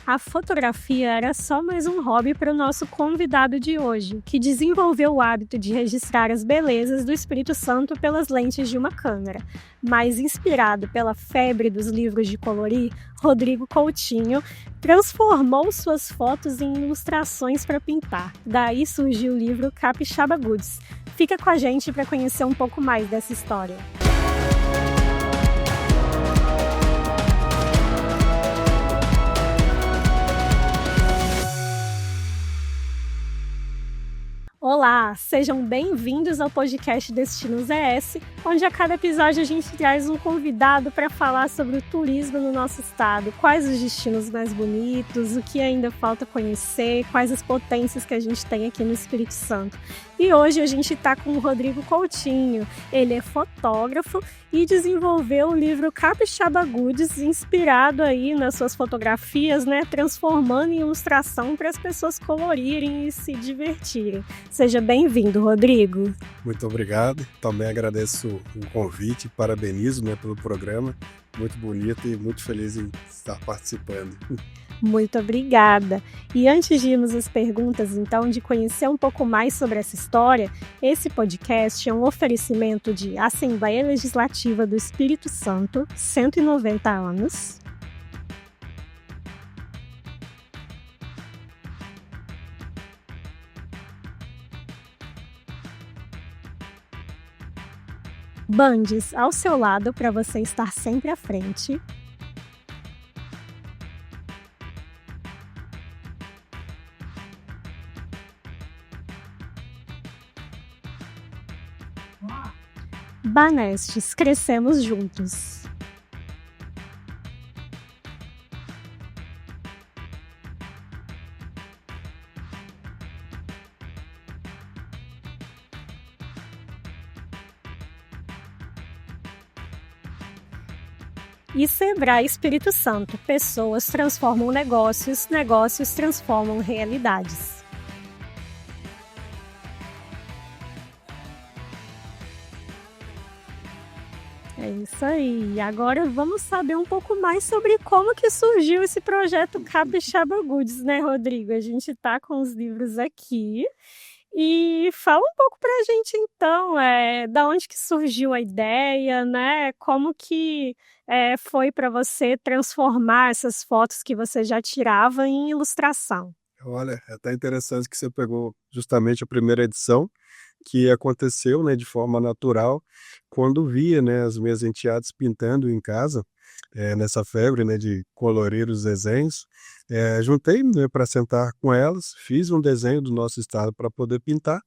A fotografia era só mais um hobby para o nosso convidado de hoje, que desenvolveu o hábito de registrar as belezas do Espírito Santo pelas lentes de uma câmera. Mas inspirado pela febre dos livros de colorir, Rodrigo Coutinho transformou suas fotos em ilustrações para pintar. Daí surgiu o livro Capixaba Goods. Fica com a gente para conhecer um pouco mais dessa história. Olá, sejam bem-vindos ao podcast Destinos ES, onde a cada episódio a gente traz um convidado para falar sobre o turismo no nosso estado, quais os destinos mais bonitos, o que ainda falta conhecer, quais as potências que a gente tem aqui no Espírito Santo. E hoje a gente está com o Rodrigo Coutinho, ele é fotógrafo e desenvolveu o livro Capixaba Goods, inspirado aí nas suas fotografias, né, transformando em ilustração para as pessoas colorirem e se divertirem. Seja bem-vindo, Rodrigo. Muito obrigado. Também agradeço o convite, parabenizo, pelo programa. Muito bonito e muito feliz em estar participando. Muito obrigada. E antes de irmos às perguntas, então, de conhecer um pouco mais sobre essa história, esse podcast é um oferecimento de Assembleia Legislativa do Espírito Santo, 190 anos. Bandes ao seu lado para você estar sempre à frente. Banestes, crescemos juntos. E Sebrae Espírito Santo, pessoas transformam negócios, negócios transformam realidades. É isso aí. Agora vamos saber um pouco mais sobre como que surgiu esse projeto Capixaba Goods, né, Rodrigo? A gente está com os livros aqui. E fala um pouco para a gente, então, da onde que surgiu a ideia, né? Como que foi para você transformar essas fotos que você já tirava em ilustração? Olha, é até interessante que você pegou justamente a primeira edição, que aconteceu, de forma natural, quando via, as minhas enteadas pintando em casa, nessa febre, de colorir os desenhos. Juntei, para sentar com elas, fiz um desenho do nosso estado para poder pintar,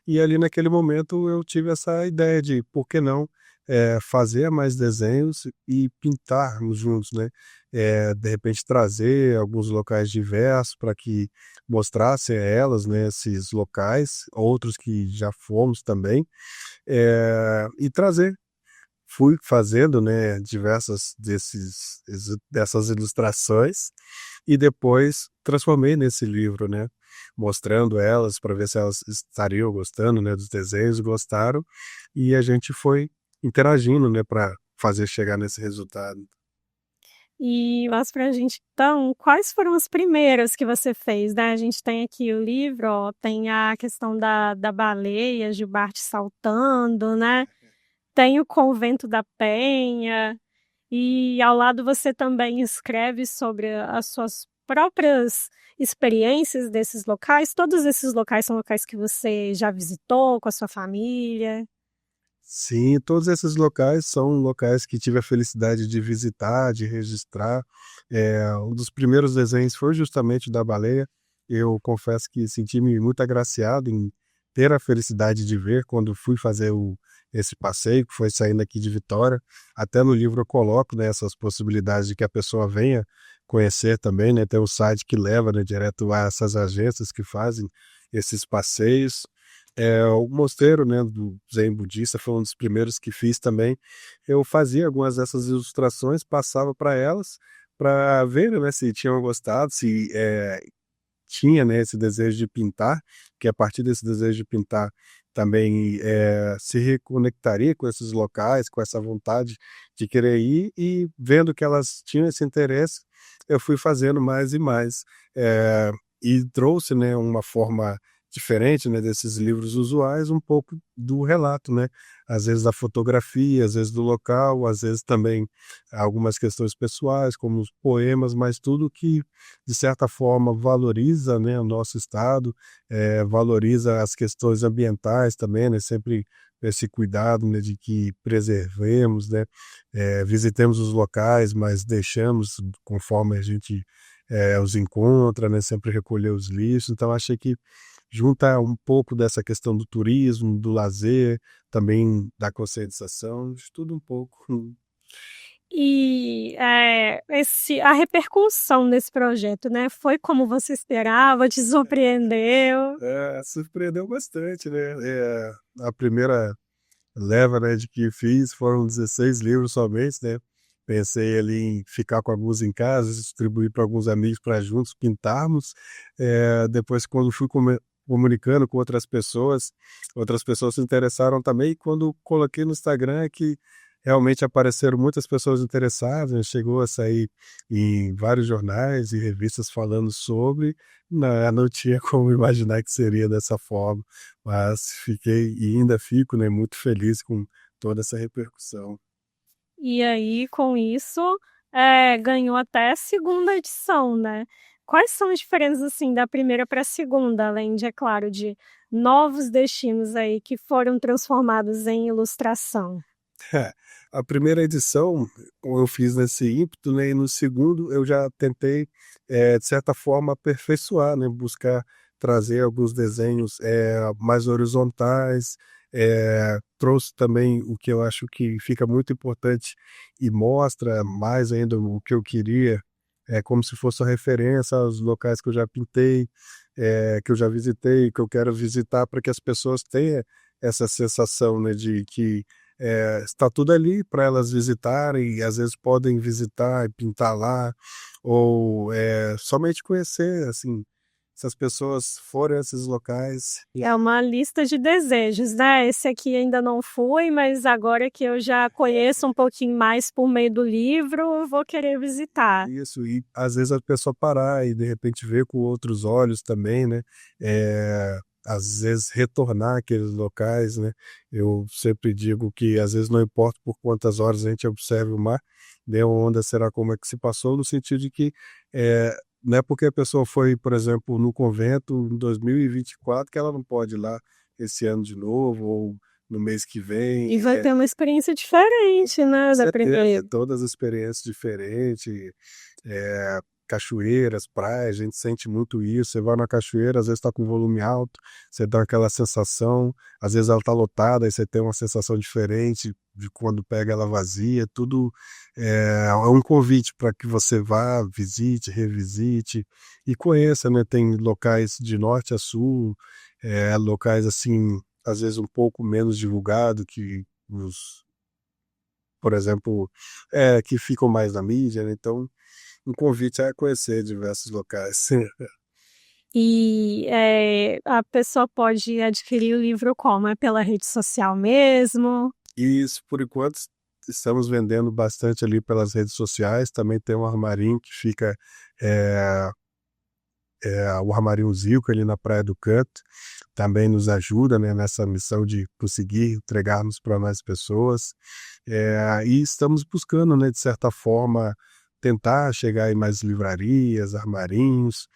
e ali naquele momento eu tive essa ideia de, por que não, fazer mais desenhos e pintarmos juntos, né? De repente trazer alguns locais diversos para que mostrassem a elas, esses locais, outros que já fomos também, e trazer. Fui fazendo, diversas dessas ilustrações e depois transformei nesse livro, mostrando elas para ver se elas estariam gostando, dos desenhos, gostaram, e a gente foi interagindo, para fazer chegar nesse resultado. E mostra pra gente, então, quais foram as primeiras que você fez, né? A gente tem aqui o livro, ó, tem a questão da baleia, Gilbarte saltando, né? Tem o Convento da Penha, e ao lado você também escreve sobre as suas próprias experiências desses locais. Todos esses locais são locais que você já visitou com a sua família? Sim, todos esses locais são locais que tive a felicidade de visitar, de registrar. Um dos primeiros desenhos foi justamente da baleia. Eu confesso que senti-me muito agraciado em ter a felicidade de ver quando fui fazer esse passeio, que foi saindo aqui de Vitória. Até no livro eu coloco, essas possibilidades de que a pessoa venha conhecer também, tem um site que leva, direto a essas agências que fazem esses passeios. O mosteiro, do Zen budista foi um dos primeiros que fiz também. Eu fazia algumas dessas ilustrações, passava para elas, para ver, se tinham gostado, se tinha, esse desejo de pintar, que a partir desse desejo de pintar também se reconectaria com esses locais, com essa vontade de querer ir, e vendo que elas tinham esse interesse, eu fui fazendo mais e mais. E trouxe, né, uma forma diferente, né, desses livros usuais, um pouco do relato, né? Às vezes da fotografia, às vezes do local, às vezes também algumas questões pessoais, como os poemas, mas tudo que, de certa forma, valoriza, né, o nosso estado, valoriza as questões ambientais também, né? Sempre esse cuidado, né, de que preservemos, né, visitemos os locais, mas deixamos conforme a gente os encontra, né, sempre recolher os lixos. Então achei que junta um pouco dessa questão do turismo, do lazer, também da conscientização, de tudo um pouco. E, a repercussão desse projeto, né, foi como você esperava, te surpreendeu? Surpreendeu bastante, né? A primeira leva, né, de que fiz foram 16 livros somente, né? Pensei ali em ficar com alguns em casa, distribuir para alguns amigos para juntos pintarmos. Depois, quando fui comunicando com outras pessoas se interessaram também. E quando coloquei no Instagram, é que realmente apareceram muitas pessoas interessadas, né? Chegou a sair em vários jornais e revistas falando sobre. Não tinha como imaginar que seria dessa forma, mas fiquei e ainda fico, né, muito feliz com toda essa repercussão. E aí, com isso, ganhou até a segunda edição, né. Quais são as diferenças, assim, da primeira para a segunda, além de, é claro, de novos destinos aí que foram transformados em ilustração? É, a primeira edição eu fiz nesse ímpeto, né, e no segundo eu já tentei, de certa forma aperfeiçoar, né, buscar trazer alguns desenhos, mais horizontais, trouxe também o que eu acho que fica muito importante e mostra mais ainda o que eu queria, é como se fosse uma referência aos locais que eu já pintei, que eu já visitei, que eu quero visitar, para que as pessoas tenham essa sensação, né, de que está tudo ali para elas visitarem, e às vezes podem visitar e pintar lá, ou somente conhecer, assim, se as pessoas forem a esses locais. E é uma lista de desejos, né. Esse aqui ainda não fui, mas agora que eu já conheço um pouquinho mais por meio do livro, eu vou querer visitar. Isso, e às vezes a pessoa parar e de repente ver com outros olhos também, né, às vezes retornar àqueles locais, né. Eu sempre digo que às vezes não importa por quantas horas a gente observe o mar, né, a onda será como é que se passou, no sentido de que, não é porque a pessoa foi, por exemplo, no convento em 2024 que ela não pode ir lá esse ano de novo ou no mês que vem. E vai ter uma experiência diferente, né, Com da certeza, primeira. todas as experiências diferentes, eh, cachoeiras, praias, a gente sente muito isso. Você vai na cachoeira, às vezes está com volume alto, você dá aquela sensação, às vezes ela está lotada, aí você tem uma sensação diferente de quando pega ela vazia. Tudo é um convite para que você vá, visite, revisite e conheça, né? Tem locais de norte a sul, locais assim, às vezes um pouco menos divulgado que os por exemplo, que ficam mais na mídia, né, então um convite a conhecer diversos locais. E, a pessoa pode adquirir o livro como? É pela rede social mesmo? E isso, por enquanto, estamos vendendo bastante ali pelas redes sociais, também tem um armarinho que fica, eh o Armarinho Zico ali na Praia do Canto, também nos ajuda, né, nessa missão de conseguir entregarmos para mais pessoas. E estamos buscando, né, de certa forma, tentar chegar em mais livrarias, armarinhos.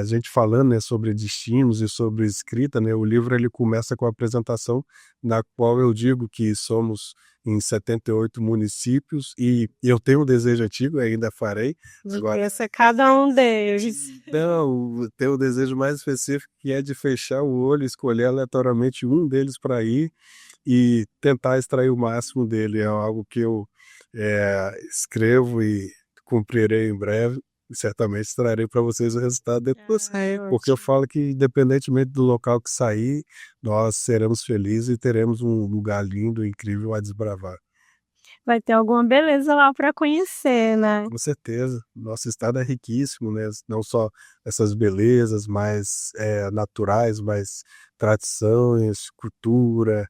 A gente falando, né, sobre destinos e sobre escrita, né, o livro ele começa com a apresentação na qual eu digo que somos em 78 municípios e eu tenho um desejo antigo, ainda farei. De Agora conhecer cada um deles. não, tem o desejo mais específico que é de fechar o olho, escolher aleatoriamente um deles para ir e tentar extrair o máximo dele. É algo que eu escrevo e cumprirei em breve. E certamente trarei para vocês o resultado depois, Ai, porque eu ótimo. falo que independentemente do local que sair, nós seremos felizes e teremos um lugar lindo, incrível a desbravar. Vai ter alguma beleza lá para conhecer, né? Com certeza, nosso estado é riquíssimo, né, não só essas belezas mais, naturais, mas tradições, cultura,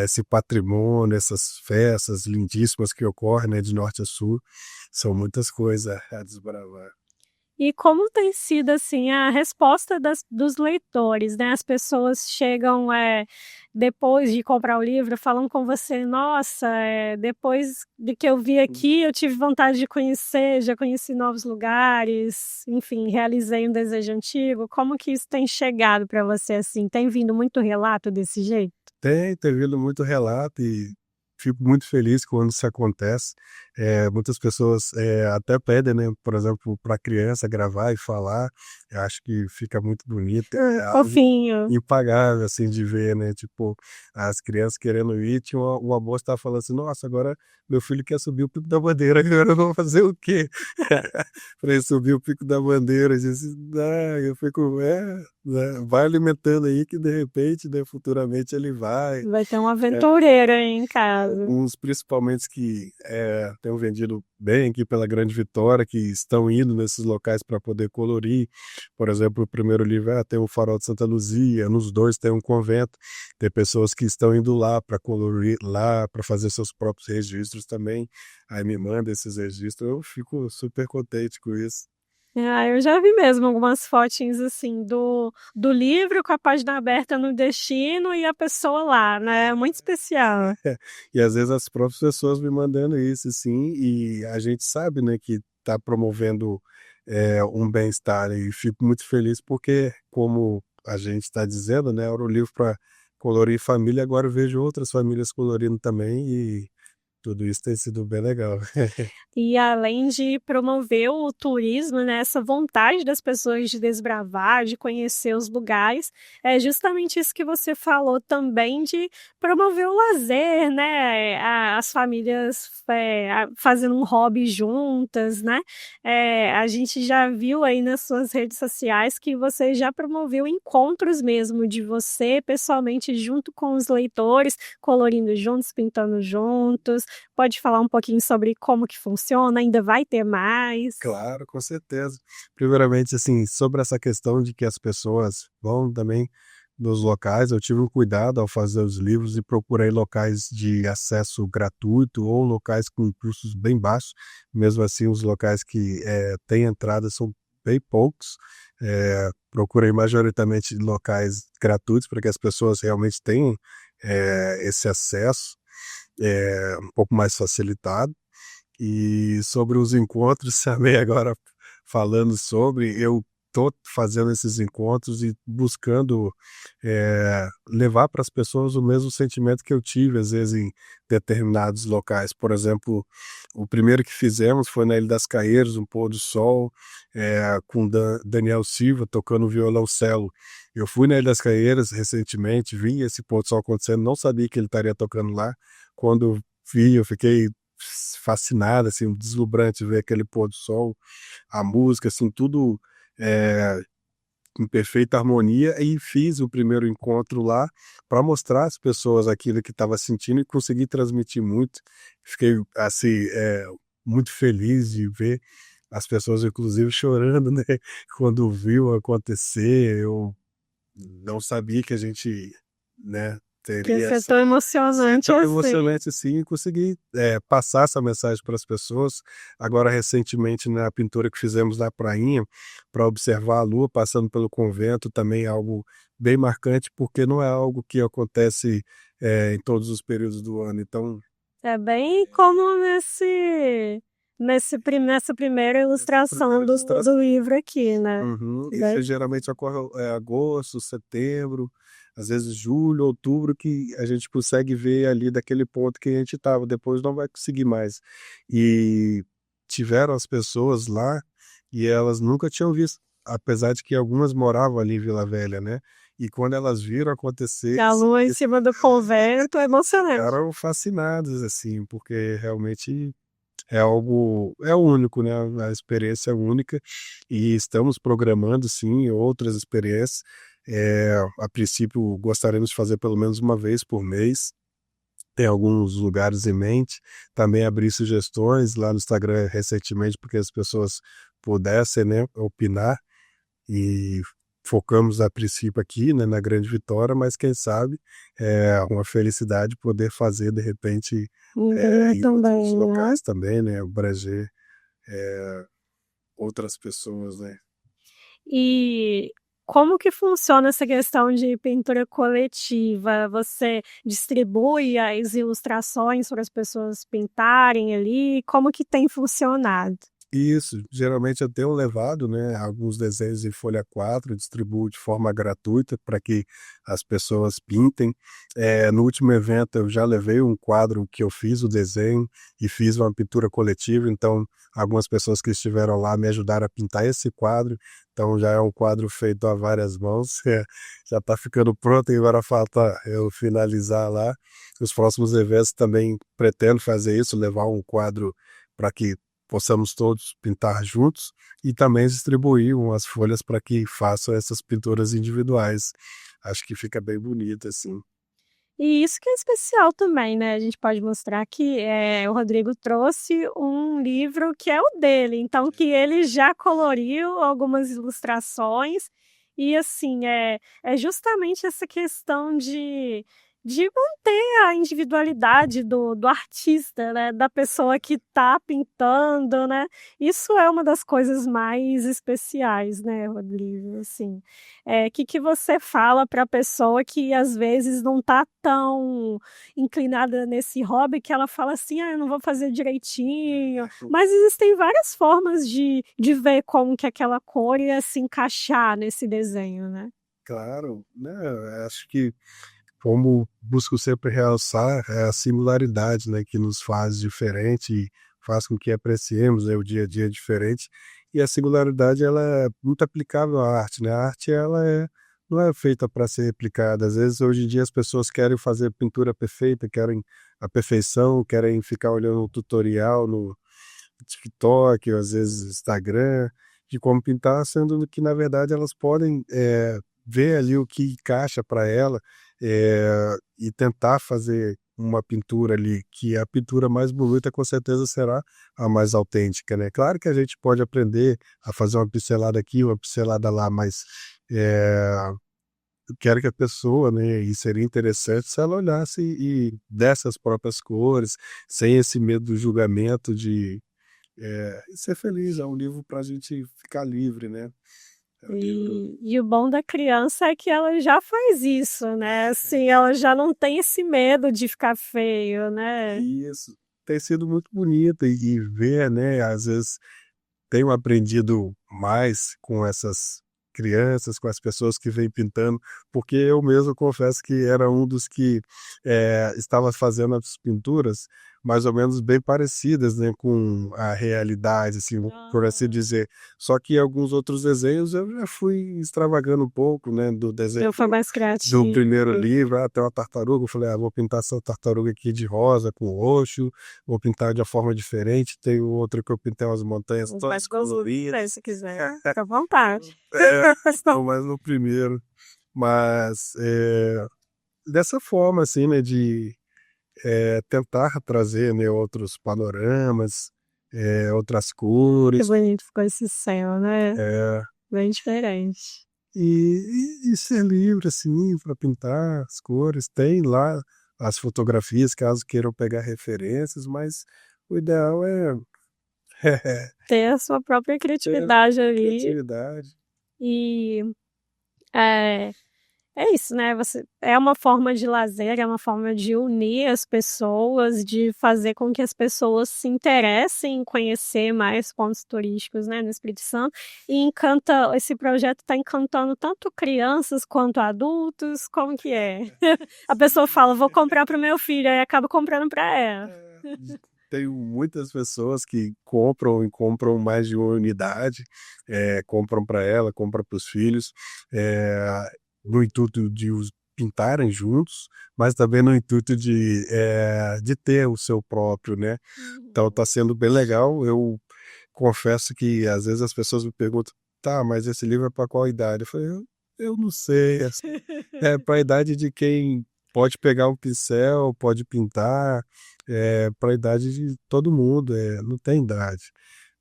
esse patrimônio, essas festas lindíssimas que ocorrem, né, de norte a sul. São muitas coisas a desbravar. E como tem sido, assim, a resposta dos leitores, né? As pessoas chegam, depois de comprar o livro, falam com você: "Nossa, depois de que eu vi aqui, eu tive vontade de conhecer, já conheci novos lugares, enfim, realizei um desejo antigo". Como que isso tem chegado para você, assim? Tem vindo muito relato desse jeito? Tem vindo muito relato e fico muito feliz quando isso acontece. Muitas pessoas, até pedem, né, por exemplo, para a criança gravar e falar. Eu acho que fica muito bonito, é algo Fofinho. impagável, assim, de ver, né, tipo, as crianças querendo ir. Tinha uma moça que estava falando assim: "Nossa, agora meu filho quer subir o Pico da Bandeira, agora eu vou fazer o quê?" Para ele subir o Pico da Bandeira, eu disse: "Ah", eu fico né, vai alimentando aí que de repente, né, futuramente ele vai. Vai ter um É, aventureiro aí em casa. alguns principalmente que, têm vendido bem aqui pela Grande Vitória, que estão indo nesses locais para poder colorir. Por exemplo, o primeiro livro, tem o Farol de Santa Luzia, nos 2 tem um convento, tem pessoas que estão indo lá para colorir lá, para fazer seus próprios registros também, aí me manda esses registros, eu fico super contente com isso. Ah, eu já vi mesmo algumas fotinhos, assim, do livro com a página aberta no destino e a pessoa lá, né, é muito especial. E às vezes as próprias pessoas me mandando isso, assim, e a gente sabe, né, que está promovendo, um bem-estar e fico muito feliz porque, como a gente está dizendo, né, era um livro para colorir família, agora eu vejo outras famílias colorindo também e tudo isso tem sido bem legal. E além de promover o turismo, né, essa vontade das pessoas de desbravar, de conhecer os lugares, é justamente isso que você falou também de promover o lazer, né, as famílias, fazendo um hobby juntas, né. A gente já viu aí nas suas redes sociais que você já promoveu encontros mesmo de você pessoalmente junto com os leitores, colorindo juntos, pintando juntos. Pode falar um pouquinho sobre como que funciona? Ainda vai ter mais? Claro, com certeza. Primeiramente, assim, sobre essa questão de que as pessoas vão também nos locais, eu tive um cuidado ao fazer os livros e procurei locais de acesso gratuito ou locais com custos bem baixos. Mesmo assim, os locais que têm entrada são bem poucos. Procurei majoritariamente locais gratuitos para que as pessoas realmente tenham esse acesso um pouco mais facilitado. E sobre os encontros, também agora falando sobre, eu tô fazendo esses encontros e buscando, levar para as pessoas o mesmo sentimento que eu tive, às vezes, em determinados locais. Por exemplo, o primeiro que fizemos foi na Ilha das Caeiras, um pôr do sol, com Daniel Silva tocando violoncelo. Eu fui na Ilha das Caeiras recentemente, vi esse pôr do sol acontecendo, não sabia que ele estaria tocando lá. Quando vi, eu fiquei fascinado, assim, deslumbrante ver aquele pôr do sol, a música, assim, tudo, eh, em perfeita harmonia, e fiz o primeiro encontro lá para mostrar às pessoas aquilo que estava sentindo e consegui transmitir muito. Fiquei, assim, muito feliz de ver as pessoas inclusive chorando, né, quando viu acontecer. Eu não sabia que a gente, né, Que ia teria ser essa tão emocionante tão assim. emocionante assim, e consegui, passar essa mensagem para as pessoas. Agora recentemente na pintura que fizemos na prainha, para observar a lua passando pelo convento, também é algo bem marcante, porque não é algo que acontece, em todos os períodos do ano, então É bem como nessa primeira essa ilustração primeira do ilustração. livro aqui, né. Uhum. Bem Isso geralmente ocorre, agosto, setembro, às vezes julho, outubro, que a gente consegue ver ali daquele ponto que a gente estava, depois não vai conseguir mais. E tiveram as pessoas lá e elas nunca tinham visto, apesar de que algumas moravam ali em Vila Velha, né, e quando elas viram acontecer, a lua em esse cima do convento é emocionante. ficaram fascinadas, assim, porque realmente é algo único, né, a experiência é única e estamos programando sim outras experiências. A princípio gostaríamos de fazer pelo menos uma vez por mês, tem alguns lugares em mente, também abri sugestões lá no Instagram recentemente porque as pessoas pudessem, né, opinar e focamos a princípio aqui, né, na Grande Vitória, mas quem sabe é uma felicidade poder fazer de repente, Também, em outros né. locais também, né, o Breger. outras pessoas, né? E como que funciona essa questão de pintura coletiva? Você distribui as ilustrações para as pessoas pintarem ali? Como que tem funcionado? Isso, geralmente eu tenho levado, né, alguns desenhos em folha 4, distribuo de forma gratuita para que as pessoas pintem. No último evento eu já levei um quadro que eu fiz o desenho e fiz uma pintura coletiva, então algumas pessoas que estiveram lá me ajudaram a pintar esse quadro, então já é um quadro feito a várias mãos, já está ficando pronto e agora falta eu finalizar lá. Os próximos eventos também pretendo fazer isso, levar um quadro para que possamos todos pintar juntos e também distribuir umas folhas para que façam essas pinturas individuais. Acho que fica bem bonito assim. E isso que é especial também, né, a gente pode mostrar que, o Rodrigo trouxe um livro que é o dele, então que ele já coloriu algumas ilustrações, e assim, é justamente essa questão de manter a individualidade do artista, né, da pessoa que está pintando, né, isso é uma das coisas mais especiais, né, Rodrigo, assim. Que você fala para a pessoa que às vezes não está tão inclinada nesse hobby, que ela fala assim: "Ah, eu não vou fazer direitinho", mas existem várias formas de ver como que aquela cor ia se encaixar nesse desenho, né. Claro, né, acho que como busco sempre realçar é a singularidade, né, que nos faz diferente e faz com que apreciemos, né, o dia a dia diferente. E a singularidade ela é muito aplicável à arte, né? A arte não é feita para ser replicada. Às vezes hoje em dia as pessoas querem fazer pintura perfeita, querem a perfeição, querem ficar olhando um tutorial no TikTok, ou às vezes Instagram, de como pintar, sendo que na verdade elas podem ver ali o que encaixa para ela e tentar fazer uma pintura ali, que a pintura mais bonita com certeza será a mais autêntica, né? Claro que a gente pode aprender a fazer uma pincelada aqui, uma pincelada lá, mas eu quero que a pessoa, né, e seria interessante se ela olhasse e desse as próprias cores, sem esse medo do julgamento e ser feliz. É um livro para a gente ficar livre, né? É um livro. E o bom da criança é que ela já faz isso, né, assim, ela já não tem esse medo de ficar feio, né. Isso. Tem sido muito bonito e ver, né, às vezes tenho aprendido mais com essas crianças, com as pessoas que vêm pintando, porque eu mesmo confesso que era um dos que estava fazendo as pinturas mais ou menos bem parecidas, né, com a realidade, assim, por assim Aham. dizer. Só que alguns outros desenhos eu já fui extravagando um pouco, né, do desenho Eu fui mais do criativa. primeiro livro. Tem uma tartaruga, eu falei: "Ah, vou pintar essa tartaruga aqui de rosa com roxo, vou pintar de uma forma diferente". Tem o outro que eu pintei umas montanhas Os mais todas coloridos, coloridas. se quiser, fica à vontade. Não, mas no primeiro. Mas, dessa forma, assim, né, de, tentar trazer, né, outros panoramas, outras Que cores, bonito ficou esse céu, né, eh, bem diferente. e ser livre, assim, para pintar as cores. Tem lá as fotografias, caso queiram pegar referências, mas o ideal é Ter a sua própria ter criatividade ali criatividade. e, eh é isso, né, você é uma forma de lazer, é uma forma de unir as pessoas, de fazer com que as pessoas se interessem em conhecer mais pontos turísticos, né, no Espírito Santo, e encanta esse projeto está encantando tanto crianças quanto adultos, como que é? A pessoa Sim. fala: "Vou comprar para o meu filho", aí acaba comprando para ela. É, tenho muitas pessoas que compram e compram mais de uma unidade, compram para ela, compram para os filhos, eh, no intuito de os pintarem juntos, mas também no intuito de ter o seu próprio, né. Então Uhum. está sendo bem legal. Eu confesso que às vezes as pessoas me perguntam: "Tá, mas esse livro é para qual idade?" Eu falei: "Eu não sei, é para a idade de quem pode pegar um pincel, pode pintar, para a idade de todo mundo, não tem idade".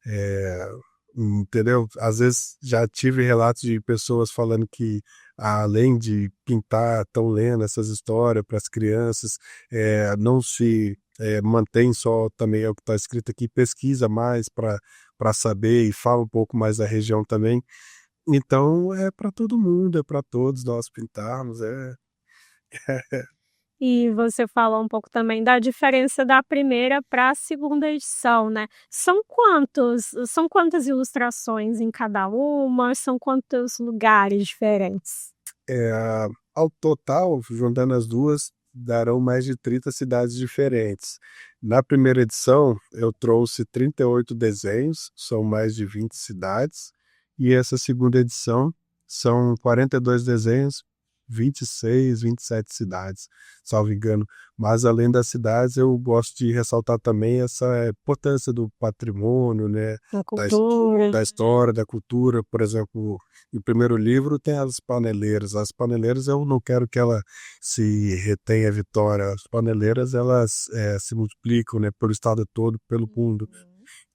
Eh, Entendeu? Às vezes já tive relatos de pessoas falando que, além de pintar, estão lendo essas histórias para as crianças, não se, mantém só também é o que está escrito aqui, pesquisa mais para para saber e fala um pouco mais da região também. Então é para todo mundo, é para todos nós pintarmos, E você falou um pouco também da diferença da primeira para a segunda edição, né. São quantas ilustrações em cada uma? São quantos lugares diferentes? É, ao total, juntando as duas, darão mais de 30 cidades diferentes. Na primeira edição, eu trouxe 38 desenhos, são mais de 20 cidades, e essa segunda edição são 42 desenhos, 26, 27 cidades, salvo engano. Mas além das cidades, eu gosto de ressaltar também essa importância do patrimônio, né, A da, cultura. da história, da cultura. Por exemplo, no primeiro livro tem as paneleiras. As paneleiras eu não quero que ela se retenha a vitória. As paneleiras elas se multiplicam, né, pelo estado todo, pelo mundo.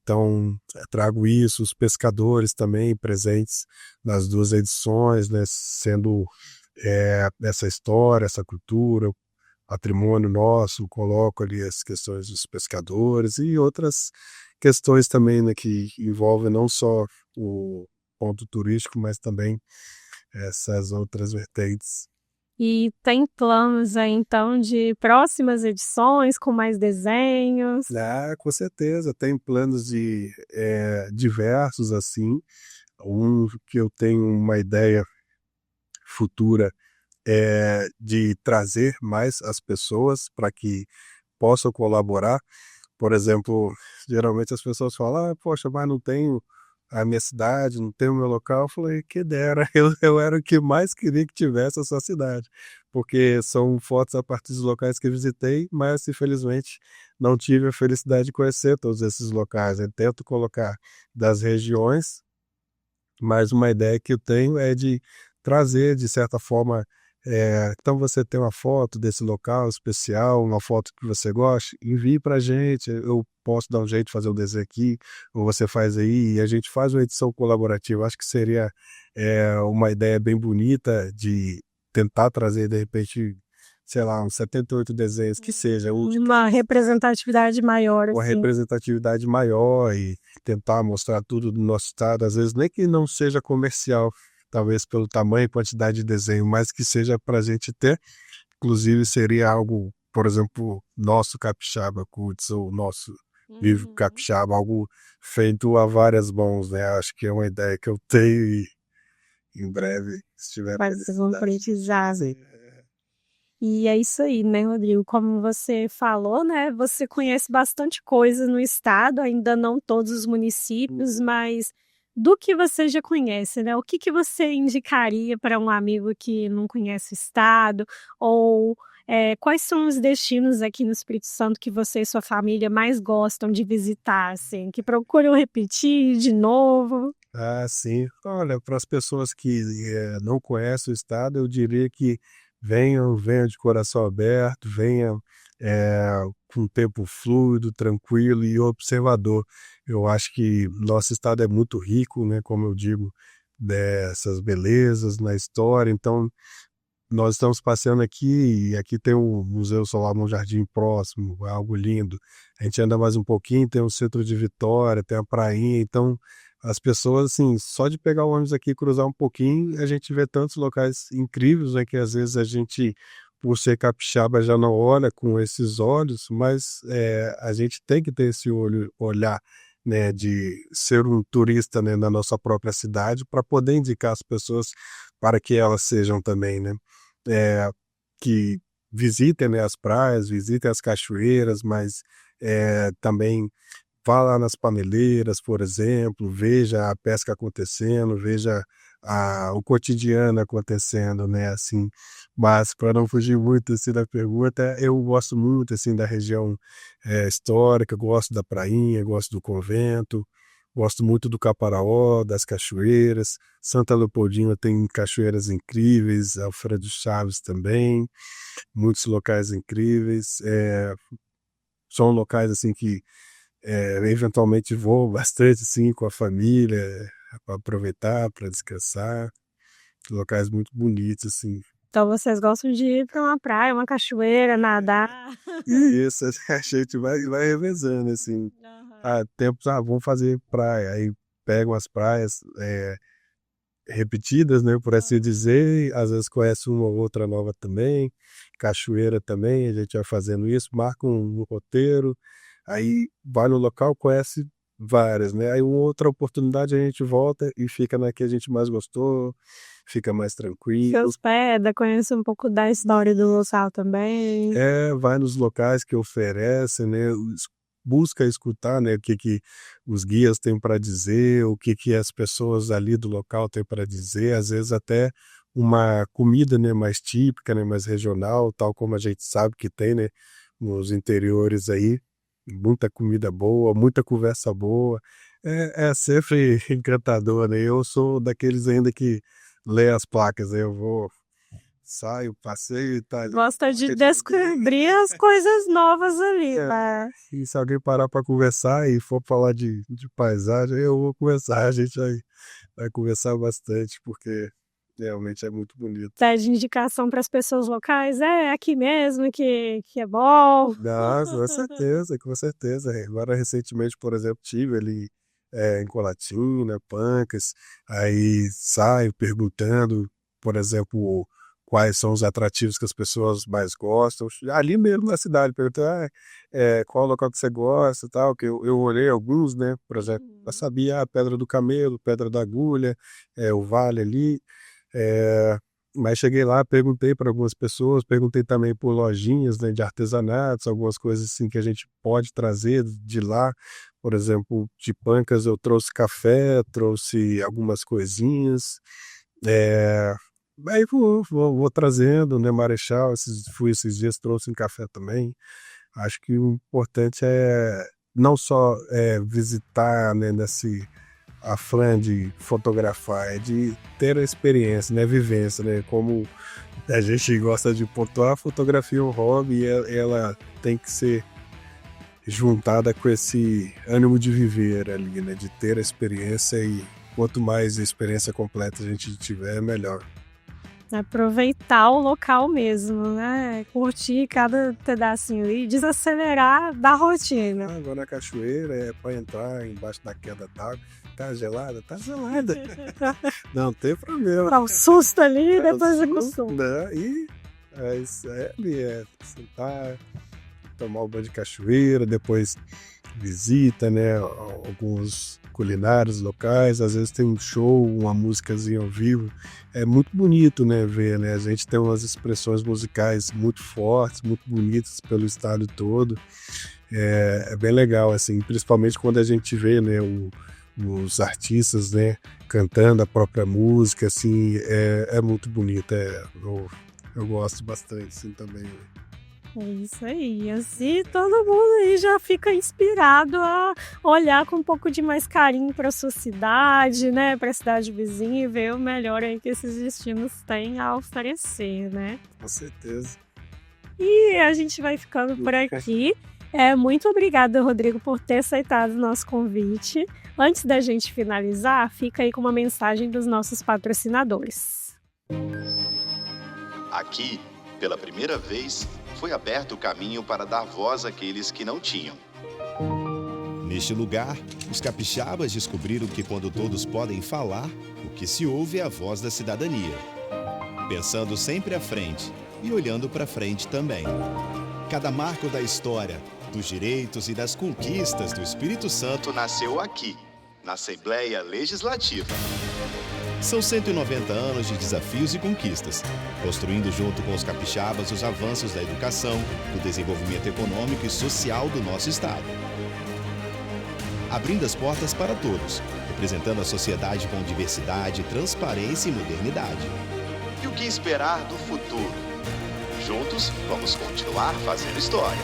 Então, trago isso, os pescadores também presentes nas duas edições, né, sendo essa história, essa cultura, patrimônio nosso, coloco ali as questões dos pescadores e outras questões também, né, que envolvem não só o ponto turístico, mas também essas outras vertentes. E tem planos aí então de próximas edições com mais desenhos? Ah, com certeza, tem planos diversos assim. Um que eu tenho uma ideia futura é de trazer mais as pessoas para que possam colaborar. Por exemplo, geralmente as pessoas falam: "Ah, poxa, mas não tenho a minha cidade, não tenho o meu local". Eu falei: "Que dera, eu era o que mais queria que tivesse a sua cidade", porque são fotos a partir dos locais que eu visitei, mas infelizmente não tive a felicidade de conhecer todos esses locais. Eu tento colocar das regiões, mas uma ideia que eu tenho é de trazer, de certa forma, então você tem uma foto desse local especial, uma foto que você goste, envie para a gente, eu posso dar um jeito de fazer o desenho aqui, ou você faz aí, e a gente faz uma edição colaborativa. Acho que seria uma ideia bem bonita de tentar trazer, de repente, sei lá, uns 78 desenhos, que seja, Uma representatividade maior, uma assim. representatividade maior e tentar mostrar tudo do nosso estado, às vezes nem que não seja comercial, talvez pelo tamanho e quantidade de desenho, mas que seja para a gente ter. Inclusive seria algo, por exemplo, nosso Capixaba Cookies ou nosso Vivo Uhum. Capixaba, algo feito a várias mãos, né? Acho que é uma ideia que eu tenho e em breve, se tiver Vai se felicidade. concretizar. Sim. E é isso aí, né, Rodrigo? Como você falou, né, você conhece bastante coisa no estado, ainda não todos os municípios, mas do que você já conhece, né? O que que você indicaria para um amigo que não conhece o estado? Ou quais são os destinos aqui no Espírito Santo que você e sua família mais gostam de visitar, assim, que procuram repetir de novo? Ah, sim. Olha, para as pessoas que não conhecem o estado, eu diria que venham de coração aberto, venham com um tempo fluido, tranquilo e observador. Eu acho que nosso estado é muito rico, né, como eu digo, dessas belezas na história. Então, nós estamos passeando aqui e aqui tem o Museu Solar no Jardim próximo, é algo lindo. A gente anda mais um pouquinho, tem o Centro de Vitória, tem a prainha, então as pessoas, assim, só de pegar o ônibus aqui e cruzar um pouquinho, a gente vê tantos locais incríveis, né, que às vezes a gente, por ser capixaba, já não olha com esses olhos, mas a gente tem que ter esse olhar, né, de ser um turista, né, na nossa própria cidade para poder indicar as pessoas para que elas sejam também, né, eh, que visitem, né, as praias, visitem as cachoeiras, mas também vá lá nas paneleiras, por exemplo, veja a pesca acontecendo, veja o cotidiano acontecendo, né, assim. Mas para não fugir muito, assim, da pergunta, eu gosto muito, assim, da região, histórica, gosto da prainha, gosto do convento, gosto muito do Caparaó, das cachoeiras. Santa Leopoldina tem cachoeiras incríveis, Alfredo Chaves também, muitos locais incríveis. São locais, assim, que eventualmente vou bastante, assim, com a família, para aproveitar, para descansar. Locais muito bonitos, assim. Então vocês gostam de ir para uma praia, uma cachoeira, nadar? E isso, a gente vai revezando, assim. tempos, vamos fazer praia. Aí pegam as praias repetidas, né, por assim dizer, às vezes conhece uma ou outra nova também, cachoeira também, a gente vai fazendo isso, marca um roteiro, aí vai no local, conhece várias, né, aí uma outra oportunidade a gente volta e fica na que a gente mais gostou, fica mais Se tranquilo. hospeda, conhece um pouco da história do local também. Vai nos locais que oferecem, né, busca escutar, né, o que os guias têm para dizer, o que as pessoas ali do local têm para dizer, às vezes até uma comida, né, mais típica, né, mais regional, tal como a gente sabe que tem, né, nos interiores aí, muita comida boa, muita conversa boa, é sempre encantador, né, eu sou daqueles ainda que lê as placas, né, eu vou, saio, passeio e tal. Gosta de descobrir as coisas novas ali, né? E se alguém parar para conversar e for falar de paisagem, eu vou conversar, a gente vai conversar bastante, porque realmente é muito bonito. Pede indicação para as pessoas locais, aqui mesmo que é bom. Não, com certeza, com certeza. Agora, recentemente, por exemplo, tive ali em Colatina, Pancas, aí saio perguntando, por exemplo, quais são os atrativos que as pessoas mais gostam. Ali mesmo na cidade, perguntando qual local que você gosta e tal, que eu olhei alguns, né? Por exemplo, eu sabia a Pedra do Camelo, Pedra da Agulha, o Vale ali. Mas cheguei lá, perguntei para algumas pessoas, perguntei também por lojinhas, né, de artesanatos, algumas coisas assim que a gente pode trazer de lá. Por exemplo, de Pancas eu trouxe café, trouxe algumas coisinhas. Aí vou trazendo, né, Marechal, fui esses dias, trouxe um café também. Acho que o importante é não só visitar, né, nesse afã de fotografar, é de ter a experiência, né, vivência, né, como a gente gosta de pontuar, a fotografia é um hobby e ela tem que ser juntada com esse ânimo de viver ali, né, de ter a experiência, e quanto mais experiência completa a gente tiver, melhor. Aproveitar o local mesmo, né? Curtir cada pedacinho ali, desacelerar da rotina. Agora na cachoeira é para entrar embaixo da queda d'água. Tá gelada? Tá gelada. Não tem problema. Dá um susto ali e depois acostuma. E sentar, tomar um banho de cachoeira, depois visita, né, alguns culinários locais, às vezes tem um show, uma músicazinha ao vivo, é muito bonito, né, ver, né, a gente tem umas expressões musicais muito fortes, muito bonitas pelo estado todo, é bem legal, assim, principalmente quando a gente vê, né, os artistas, né, cantando a própria música, assim, é muito bonito, eu gosto bastante, assim, também. É isso aí, assim todo mundo aí já fica inspirado a olhar com um pouco de mais carinho para a sua cidade, né, para a cidade vizinha, e ver o melhor aí que esses destinos têm a oferecer, né? Com certeza. E a gente vai ficando por aqui. Muito obrigada, Rodrigo, por ter aceitado o nosso convite. Antes da gente finalizar, fica aí com uma mensagem dos nossos patrocinadores. Aqui, pela primeira vez, foi aberto o caminho para dar voz àqueles que não tinham. Neste lugar, os capixabas descobriram que quando todos podem falar, o que se ouve é a voz da cidadania. Pensando sempre à frente e olhando para frente também. Cada marco da história, dos direitos e das conquistas do Espírito Santo Nasceu aqui, na Assembleia Legislativa. São 190 anos de desafios e conquistas, construindo junto com os capixabas os avanços da educação, do desenvolvimento econômico e social do nosso estado. Abrindo as portas para todos, representando a sociedade com diversidade, transparência e modernidade. E o que esperar do futuro? Juntos, vamos continuar fazendo história.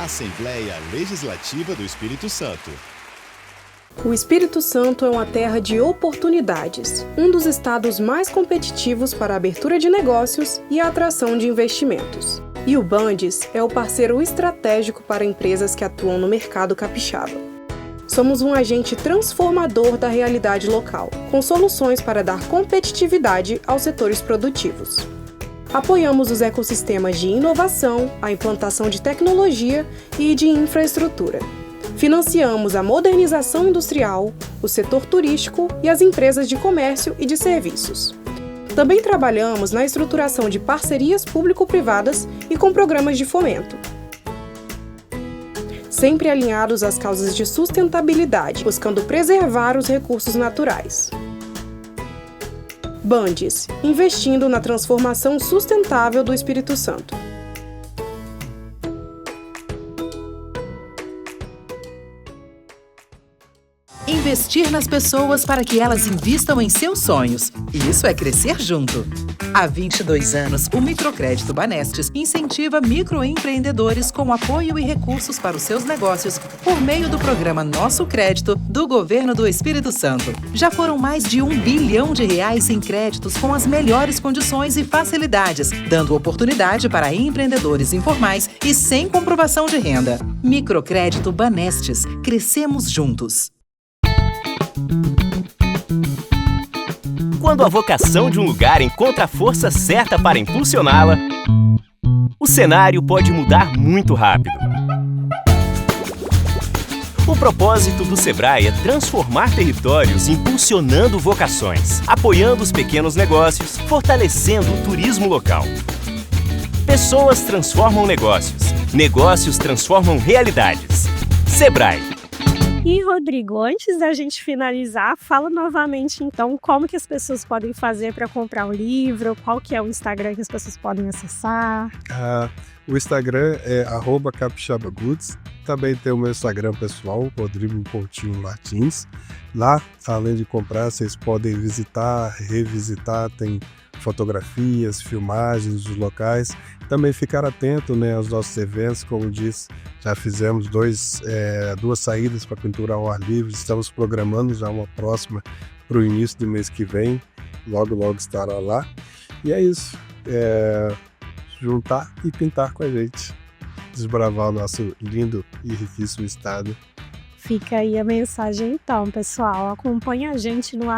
Assembleia Legislativa do Espírito Santo. O Espírito Santo é uma terra de oportunidades, um dos estados mais competitivos para a abertura de negócios e a atração de investimentos. E o Bandes é o parceiro estratégico para empresas que atuam no mercado capixaba. Somos um agente transformador da realidade local, com soluções para dar competitividade aos setores produtivos. Apoiamos os ecossistemas de inovação, a implantação de tecnologia e de infraestrutura. Financiamos a modernização industrial, o setor turístico e as empresas de comércio e de serviços. Também trabalhamos na estruturação de parcerias público-privadas e com programas de fomento. Sempre alinhados às causas de sustentabilidade, buscando preservar os recursos naturais. Bandes, investindo na transformação sustentável do Espírito Santo. Investir nas pessoas para que elas invistam em seus sonhos. Isso é crescer junto. Há 22 anos, o Microcrédito Banestes incentiva microempreendedores com apoio e recursos para os seus negócios por meio do programa Nosso Crédito do Governo do Espírito Santo. Já foram mais de R$1 bilhão em créditos com as melhores condições e facilidades, dando oportunidade para empreendedores informais e sem comprovação de renda. Microcrédito Banestes. Crescemos juntos. Quando a vocação de um lugar encontra a força certa para impulsioná-la, o cenário pode mudar muito rápido. O propósito do Sebrae é transformar territórios impulsionando vocações, apoiando os pequenos negócios, fortalecendo o turismo local. Pessoas transformam negócios, negócios transformam realidades. Sebrae. E, Rodrigo, antes da gente finalizar, fala novamente, então, como que as pessoas podem fazer para comprar o livro, qual que é o Instagram que as pessoas podem acessar? O Instagram é @capixabagoods. Também tem o meu Instagram pessoal, Rodrigo Coutinho Martins. Lá, além de comprar, vocês podem visitar, revisitar, tem fotografias, filmagens dos locais. Também ficar atento, né, aos nossos eventos, como disse, já fizemos duas saídas para pintura ao ar livre, estamos programando já uma próxima para o início do mês que vem, logo estará lá. E é isso, juntar e pintar com a gente, desbravar o nosso lindo e riquíssimo estado. Fica aí a mensagem então, pessoal. Acompanha a gente no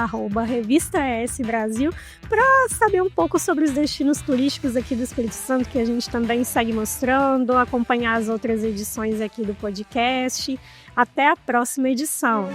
@Revista ES Brasil para saber um pouco sobre os destinos turísticos aqui do Espírito Santo, que a gente também segue mostrando, acompanhar as outras edições aqui do podcast. Até a próxima edição.